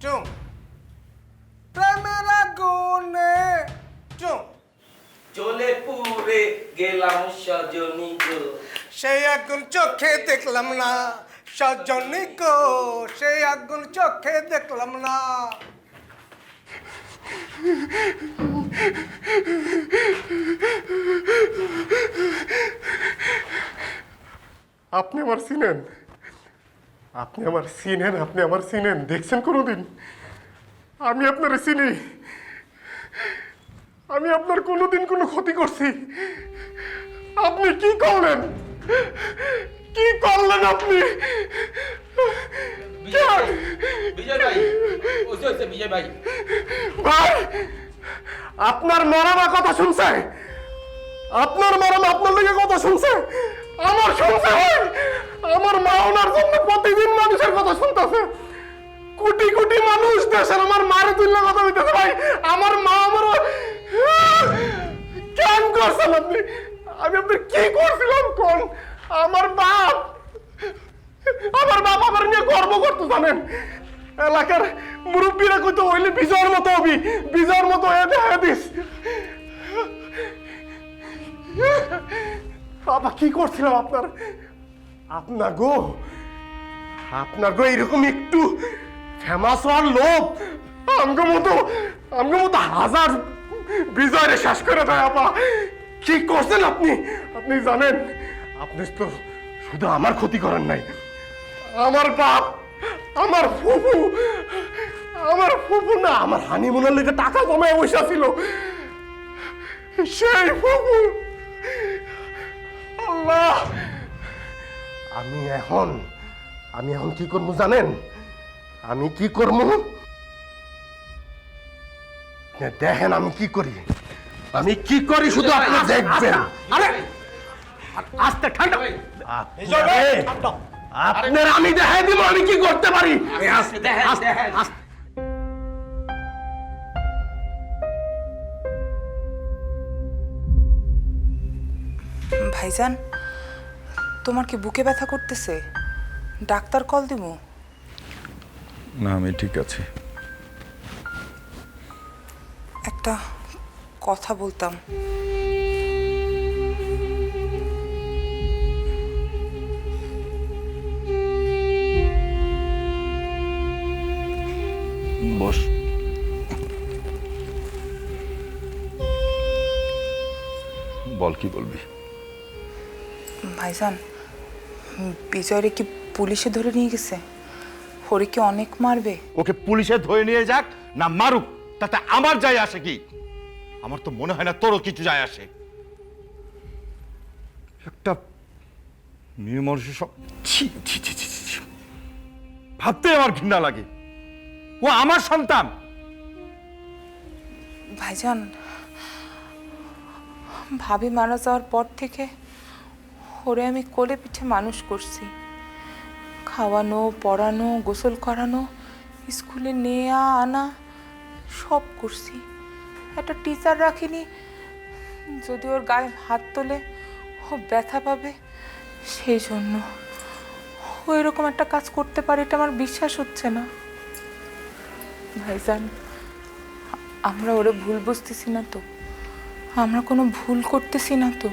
চুম প্রেমের আগুনে চুম চলে পুরে গেলাম সজনী গো। সেই আগুন চোখে দেখলাম না সজনী গো, সেই আগুন চোখে দেখলাম না। আপনি আমার চিনেন, আপনি আমার চিনেন, আপনি আমার চিনেন, দেখছেন কোনোদিন? আমি আপনার চিনি, আমি আপনার কোনোদিন কোনো ক্ষতি করছি? আপনি কি করলেন, কি করলেন আপনি? বিজয় ভাই, বিজয় ভাই, ভাই, আপনার মরামা কথা শুনছে, আপনার মরামা আপনার দিকে কথা শুনছে, আমার শুনছে ভাই। আমার মা ওনার জন্য প্রতিদিন মানুষের কথা শুনতেছে, কোটি কোটি মানুষ দেশের আমার মারে তুললে কথা হইতেছে ভাই। আমার মা আমার কেন করছেন আপনি? আমি আপনার কি করছিলাম কোন? আমার বাপ আমার নিয়ে গর্ব করতো জানেন? এলাকার মুরব্বীরা কইতো হইলে বিজয়ের মতো হবি, বিজয়ের মতো হয়ে দেখা দিস। বাবা কি করছিলাম আপনার? আপনার গো এরকম একটু ফেমাস হওয়ার লোভ আমগো মতো হাজার বিজয়ের শেষ করে দেয়। আপা কি করছেন আপনি? আপনি জানেন আপনি তো শুধু আমার ক্ষতি করেন নাই, আমার বাপ, আমার ফুফু না আমার হানিমুনের লেগে টাকা জমায় বসে ছিল, সেই ফুফু। আল্লাহ, আমি এখন কি করবো জানেন? আমি কি করবো দেখেন, আমি কি করি শুধু আপনি দেখবেন। আরে আস্তে ঠান্ডা, আপনার আমি দেখাই দিব আমি কি করতে পারি। ভাইজান, তোমার কি বুকে ব্যথা করতেছে? ডাক্তার কল দিব? না, আমি ঠিক আছি। একটা কথা বলতাম। বস। বল, কি বলবি? ভাইজান, বিজয়রে কি পুলিশে ধরে নিয়ে গেছে? ওরে কি অনেক মারবে? ওকে পুলিশে ধরে নিয়ে যাক না মারুক, তাতে আমার যায় আসে কি? আমার তো মনে হয় না তোরও কিছু যায় আসে। একটা মেয়ে মানুষের সব ছি ছি ছি ছি ছি। ভাবতে আমার ঘৃণা লাগে। ও আমার সন্তান। ভাইজান, ভাবি মারা যাওয়ার পর থেকে ওরে আমি কোলে পিঠে মানুষ করছি, খাওয়ানো, পড়ানো, গোসল করানো, স্কুলে নেয়া আনা সব করছি। একটা টিচার রাখিনি, যদি ওর গায়ে হাত তোলে ও ব্যথা পাবে সেই জন্য ও এরকম একটা কাজ করতে পারে, এটা আমার বিশ্বাস হচ্ছে না। ভাইজান, আমরা ওরে ভুল বুঝতেছি না তো? আমরা কোনো ভুল করতেছি না তো?